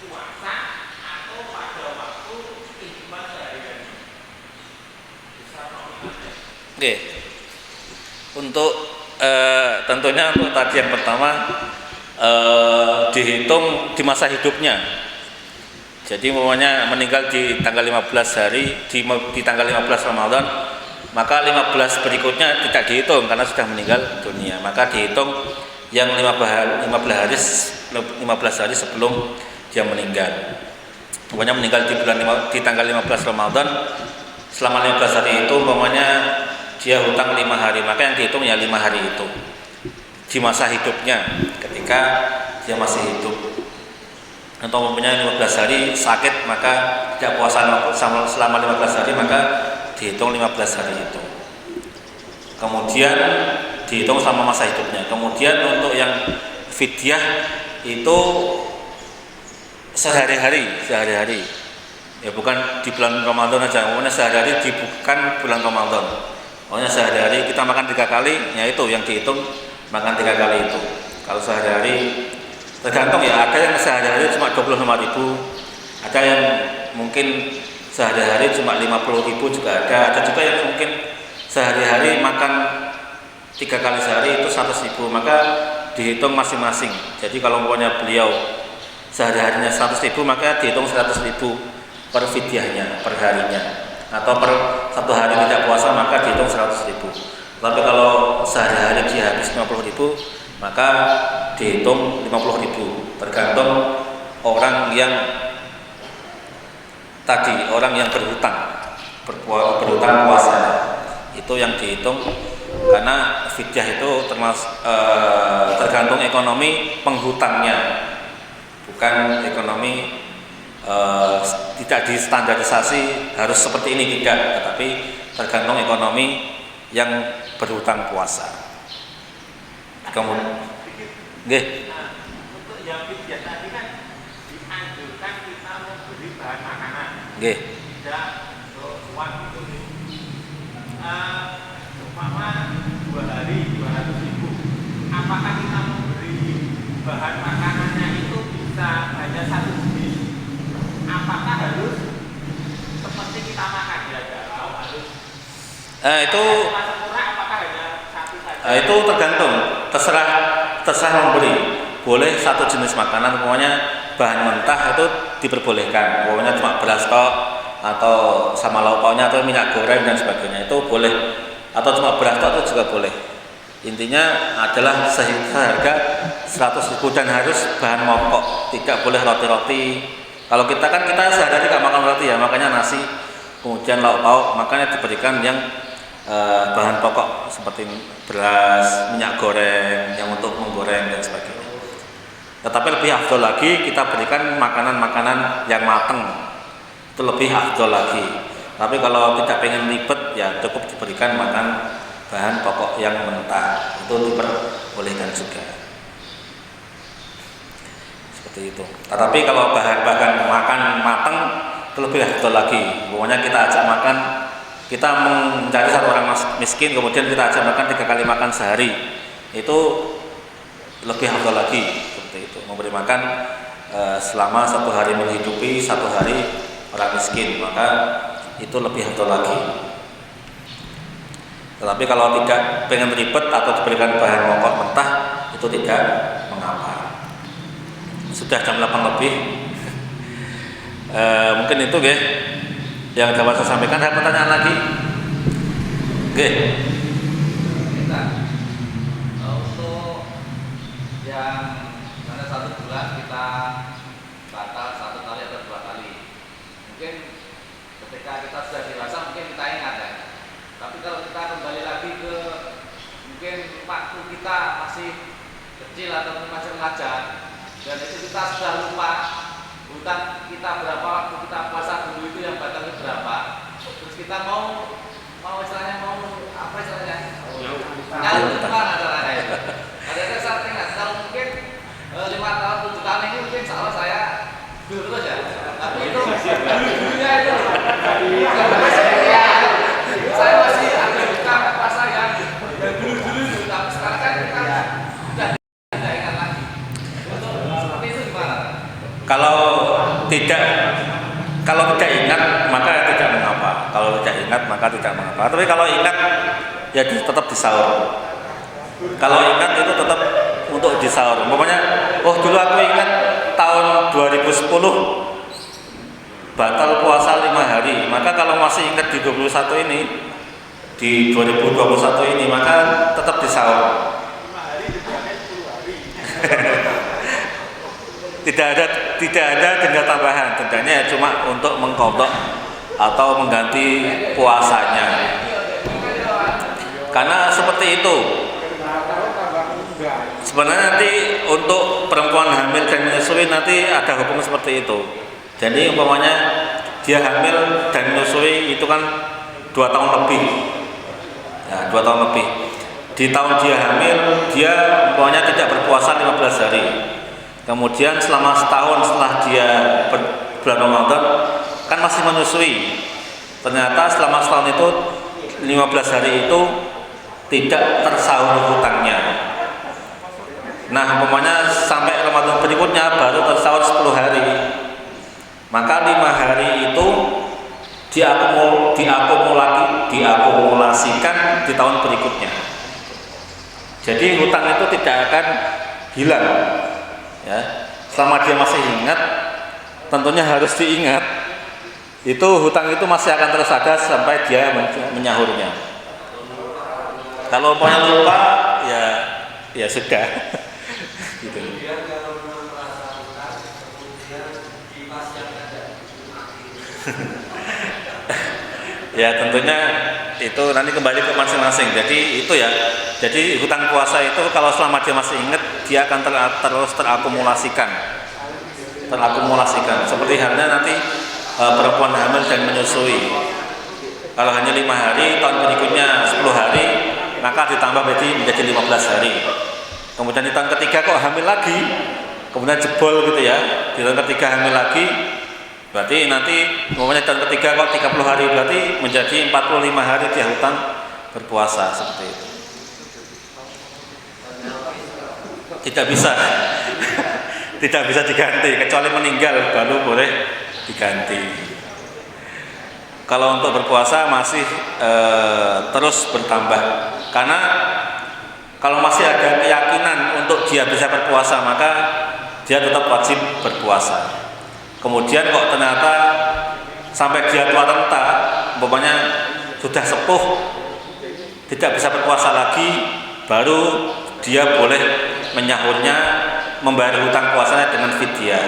puasa atau pada waktu kehidupan sehari-hari. Bisa nominalnya. Oke. Untuk tentunya untuk tadi yang pertama dihitung di masa hidupnya. Jadi umpamanya meninggal di tanggal 15 hari di tanggal 15 Ramadan, maka 15 berikutnya tidak dihitung karena sudah meninggal dunia. Maka dihitung yang 15 hari sebelum dia meninggal. Umpamanya meninggal di tanggal 15 Ramadan, selama 15 hari itu umpamanya dia hutang 5 hari, maka yang dihitung ya 5 hari itu di masa hidupnya ketika dia masih hidup. Atau mempunyai 15 hari sakit maka tidak puasa selama 15 hari, maka dihitung 15 hari itu. Kemudian dihitung sama masa hidupnya. Kemudian untuk yang fidyah itu sehari-hari. Ya bukan di bulan Ramadan aja, pokoknya sehari-hari bukan bulan Ramadan. Pokoknya sehari-hari kita makan 3 kali, ya itu yang dihitung makan 3 kali itu. Kalau sehari-hari tergantung ya, ada yang sehari-hari cuma 25.000, ada yang mungkin sehari-hari cuma 50.000 juga ada juga yang mungkin sehari-hari makan 3 kali sehari itu 100.000, maka dihitung masing-masing. Jadi kalau umpamanya beliau sehari-harinya 100.000, maka dihitung 100.000 per fidyahnya per harinya, atau per 1 hari tidak puasa maka dihitung 100.000. Tapi kalau sehari-hari dia habis 50.000, maka dihitung 50.000, tergantung orang yang berhutang puasa itu yang dihitung, karena fidyah itu tergantung ekonomi penghutangnya, bukan ekonomi tidak distandarisasi harus seperti ini, tidak, tetapi tergantung ekonomi yang berhutang puasa. Kemudian, untuk yang fidyah tadi kan dianjurkan kita memberi bahan makanan. Tidak untuk uang itu. Umpama 2 hari 200.000. Apakah kita memberi bahan makanannya itu bisa hanya 1 jenis? Apakah harus seperti kita makan ya? Kalau harus itu apakah hanya 1 saja? Itu tergantung, terserah memberi. Boleh 1 jenis makanan, pokoknya bahan mentah itu diperbolehkan, pokoknya cuma beras tok atau sama lauk pauknya atau minyak goreng dan sebagainya itu boleh, atau cuma beras tok itu juga boleh. Intinya adalah seharga 100.000 dan harus bahan pokok, tidak boleh roti-roti. Kalau kita sehari-hari tidak makan roti ya, makanya nasi, kemudian lauk pauk, makanya diberikan yang bahan pokok seperti beras, minyak goreng yang untuk menggoreng dan sebagainya. Tetapi lebih afdol lagi kita berikan makanan-makanan yang matang, itu lebih afdol lagi. Tapi kalau tidak pengen ribet ya cukup diberikan makan bahan pokok yang mentah, itu diperbolehkan juga. Seperti itu. Tetapi kalau bahan-bahan makan matang itu lebih afdol lagi. Pokoknya kita ajak makan, kita mencari 1 orang miskin, kemudian kita ajak makan 3 kali makan sehari, itu lebih afdal lagi seperti itu, memberi makan selama 1 hari menghidupi 1 hari orang miskin, maka itu lebih afdal lagi. Tetapi kalau tidak pengen ribet atau diberikan bahan pokok mentah, itu tidak mengapa. Sudah jam 8 lebih. Mungkin itu yang dapat saya sampaikan. Ada pertanyaan lagi? Untuk yang mana 1 bulan kita batal 1 kali atau 2 kali, mungkin ketika kita sudah dewasa mungkin kita ingat ya. Tapi kalau kita kembali lagi ke mungkin waktu kita masih kecil atau masih remaja, dan itu kita sudah lupa hutang kita berapa waktu kita puasa dulu itu yang batalnya berapa, terus kita mau istilahnya apa istilahnya nyalur kemana caranya itu. Ada saya ingat kalau mungkin 5 tahun 7 tahun ini mungkin salah saya dulu terus ya, tapi itu dulunya itu saya masih ada hutang puasa yang dulu tapi sekarang kan kita sudah tidak ingat lagi. Untuk seperti itu gimana? Kalau tidak ingat maka tidak mengapa. Kalau tidak ingat maka tidak mengapa. Tapi kalau ingat ya tetap disaur. Kalau ingat itu tetap untuk disaur. Umpamanya, oh dulu aku ingat tahun 2010 batal puasa 5 hari. Maka kalau masih ingat di 21 ini, di 2021 ini, maka tetap disaur. 5 hari dibilangnya 10 hari. Tidak ada denda tambahan. Dendanya cuma untuk mengkodok atau mengganti puasanya. Karena seperti itu. Sebenarnya nanti untuk perempuan hamil dan menyusui nanti ada hukum seperti itu. Jadi umpamanya dia hamil dan menyusui itu kan 2 tahun lebih. Ya, 2 tahun lebih. Di tahun dia hamil, dia umpamanya tidak berpuasa 15 hari. Kemudian selama setahun setelah dia bulan Ramadan kan masih menyusui. Ternyata selama setahun itu 15 hari itu tidak tersaur hutangnya. Nah, umpamanya sampai Ramadan berikutnya baru tersaur 10 hari. Maka 5 hari itu diakumulasikan di tahun berikutnya. Jadi hutang itu tidak akan hilang. Ya, selama dia masih ingat, tentunya harus diingat. Itu hutang itu masih akan terus ada sampai dia menyahurnya. Kalau mau lupa, ya sudah. Gitu. Ya tentunya itu nanti kembali ke masing-masing. Jadi itu ya. Jadi hutang puasa itu kalau selama dia masih ingat, dia akan terus terakumulasikan. Seperti halnya nanti perempuan hamil dan menyusui. Kalau hanya 5 hari, tahun berikutnya 10 hari, maka ditambah menjadi 15 hari. Kemudian di tahun ketiga kok hamil lagi, kemudian jebol gitu ya. Di tahun ketiga hamil lagi, berarti nanti umumnya tahun ketiga kok 30 hari, berarti menjadi 45 hari dia hutang berpuasa seperti itu. Tidak bisa diganti, kecuali meninggal baru boleh diganti. Kalau untuk berpuasa masih terus bertambah, karena kalau masih ada keyakinan untuk dia bisa berpuasa, maka dia tetap wajib berpuasa. Kemudian kok ternyata sampai dia tua renta, umpamanya sudah sepuh, tidak bisa berpuasa lagi, baru dia boleh menyahurnya, membayar hutang puasanya dengan fidyah.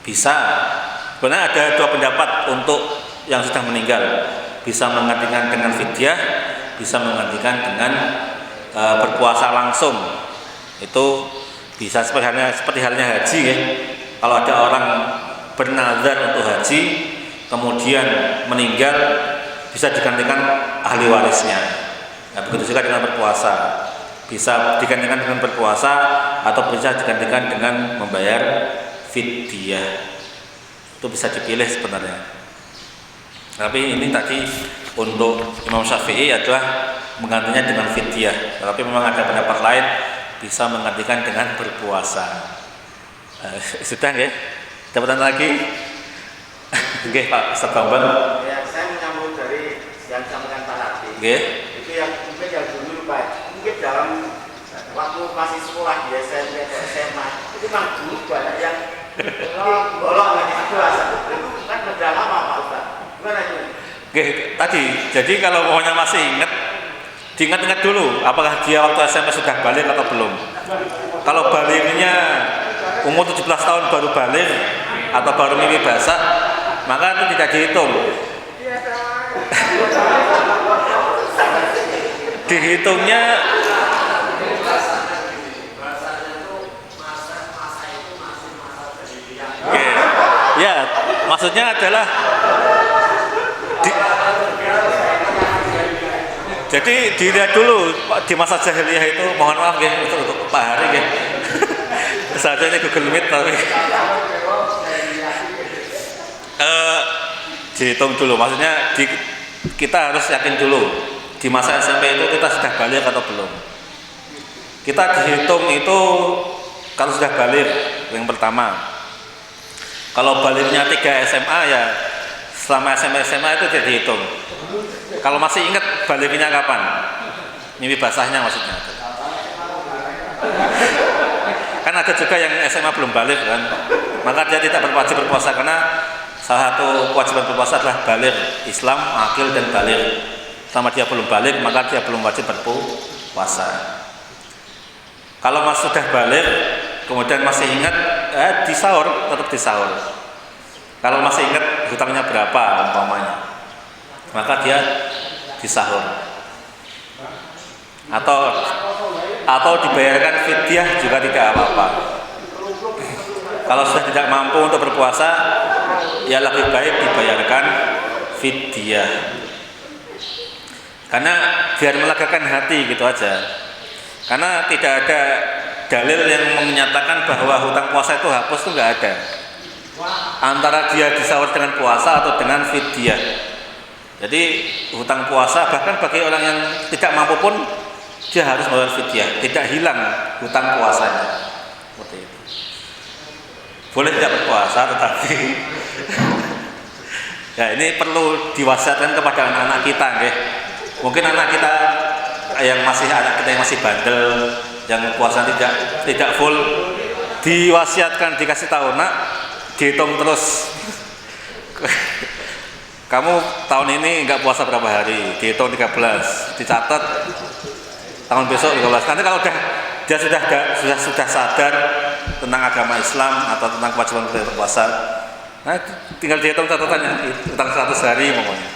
Bisa. Sebenarnya ada 2 pendapat untuk yang sudah meninggal. Bisa menggantikan dengan fidyah, bisa menggantikan dengan berpuasa langsung. Itu bisa seperti halnya haji ya. Kalau ada orang bernazar untuk haji kemudian meninggal, bisa digantikan ahli warisnya. Nah, begitu juga dengan berpuasa. Bisa digantikan dengan berpuasa atau bisa digantikan dengan membayar fidyah. Itu bisa dipilih sebenarnya. Tapi ini tadi untuk Imam Syafi'i adalah menggantinya dengan fidyah. Tapi memang ada pendapat lain bisa menggantikan dengan berpuasa. Sudah nggih? Dapatan lagi? Nggih Pak Ustaz Bambang. Ya, saya menyambung dari yang disampaikan Pak Rafi. Nggih. Itu yang mungkin yang dulu Pak, mungkin dalam waktu masih sekolah di SMP atau SMA itu memang dulu banyak yang bolong lagi puasa. Itu kan sudah lama Pak Ustaz. Gimana itu? Oke, tadi, jadi kalau pokoknya masih ingat, diingat-ingat dulu apakah dia waktu SMP sudah balik atau belum. Kalau baliknya umur 17 tahun baru balik atau baru mimpi basah, maka itu tidak dihitung. Dihitungnya oke. Ya, maksudnya adalah jadi dilihat dulu di masa jahiliyah itu, mohon maaf ya untuk Pak Hari ya. Saja ini Google Meet tapi dihitung dulu, maksudnya kita harus yakin dulu di masa SMP itu kita sudah balik atau belum. Kita dihitung itu kalau sudah balik yang pertama. Kalau baliknya 3 SMA ya selama SMA itu tidak dihitung. Kalau masih ingat baliknya kapan? Mimpi basahnya maksudnya. Kan ada juga yang SMA belum balik kan, maka dia tidak berwajib berpuasa karena salah satu kewajiban berpuasa adalah balik Islam, akil dan balik. Selama dia belum balik maka dia belum wajib berpuasa. Kalau masih sudah balik kemudian masih ingat di sahur, tetap di sahur. Kalau masih ingat hutangnya berapa umpamanya, maka dia di sahur. Atau dibayarkan fidyah juga tidak apa-apa. Kalau sudah tidak mampu untuk berpuasa, ya lebih baik dibayarkan fidyah. Karena biar melegakan hati gitu aja. Karena tidak ada dalil yang menyatakan bahwa hutang puasa itu hapus, itu nggak ada. Antara dia disahur dengan puasa atau dengan fidyah. Jadi hutang puasa bahkan bagi orang yang tidak mampu pun dia harus membayar fidyah, tidak hilang hutang puasanya. Seperti itu. Boleh tidak berpuasa tetapi ya ini perlu diwasiatkan kepada anak-anak kita, nggih. Mungkin anak kita yang masih bandel, yang puasa tidak full, diwasiatkan, dikasih tahu, nak, dihitung terus. Kamu tahun ini enggak puasa berapa hari, dihitung 13, dicatat tahun besok 13. Nanti kalau dia sudah sadar tentang agama Islam atau tentang kewajiban berpuasa, nah tinggal dihitung catatannya, hutang 100 hari pokoknya,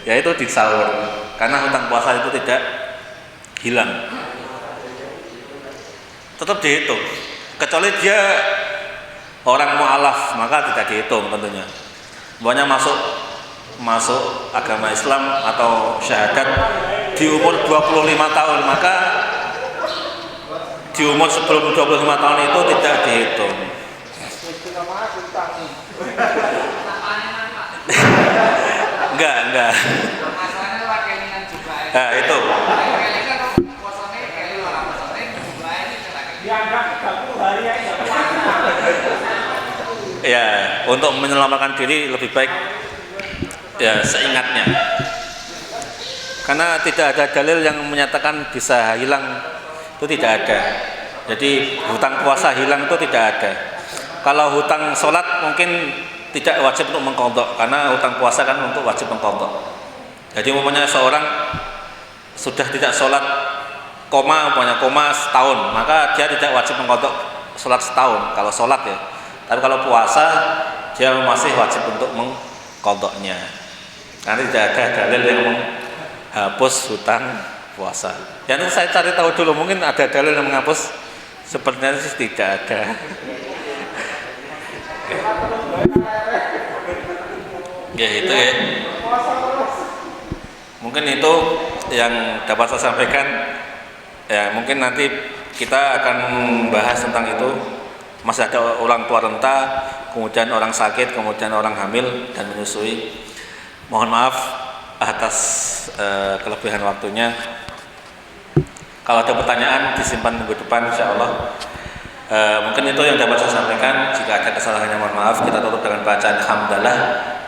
yaitu di sahur, karena hutang puasa itu tidak hilang, tetap dihitung, kecuali dia orang mu'alaf maka tidak dihitung tentunya. Pokoknya masuk agama Islam atau syahadat di umur 25 tahun, maka di umur sebelum 25 tahun itu tidak dihitung. Enggak. Nah, itu. Ya, untuk menyelamatkan diri lebih baik ya seingatnya, karena tidak ada dalil yang menyatakan bisa hilang, itu tidak ada. Jadi hutang puasa hilang itu tidak ada. Kalau hutang sholat mungkin tidak wajib untuk mengqadha, karena hutang puasa kan untuk wajib mengqadha. Jadi umpamanya seorang sudah tidak sholat koma setahun, maka dia tidak wajib mengqadha sholat setahun kalau sholat ya. Tapi kalau puasa dia masih wajib untuk mengqadhanya. Karena tidak ada dalil yang menghapus hutang puasa. Yang saya cari tahu dulu, mungkin ada dalil yang menghapus. Sepertinya sih tidak ada. Ya itu ya. Mungkin itu yang dapat saya sampaikan. Ya mungkin nanti kita akan membahas tentang itu. Masih ada orang tua renta, kemudian orang sakit, kemudian orang hamil dan menyusui. Mohon maaf atas kelebihan waktunya. Kalau ada pertanyaan disimpan minggu depan insya Allah. Mungkin itu yang dapat saya sampaikan. Jika ada kesalahannya mohon maaf. Kita tutup dengan bacaan hamdalah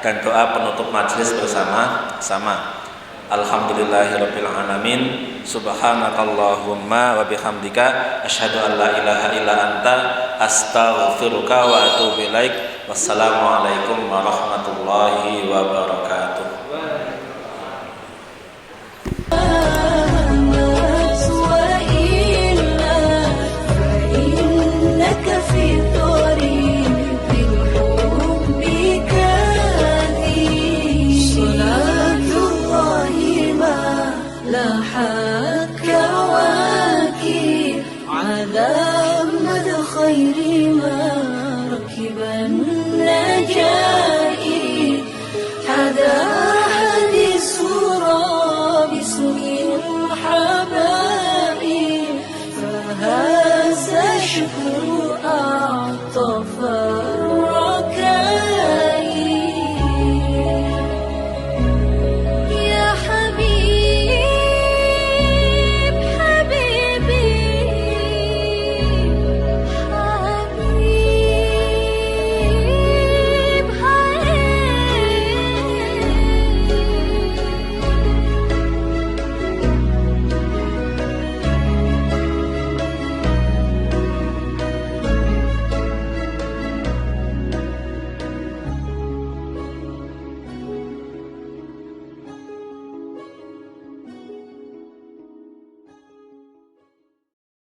dan doa penutup majelis bersama-sama. Alhamdulillahirabbil alamin. Subhanakallahumma wa bihamdika asyhadu an la ilaha illa anta astaghfiruka wa atubu ilaik. Wassalamualaikum warahmatullahi wabarakatuh. خير ما ركب النجائي هذا حديث باسم الحبائب فهذا شكر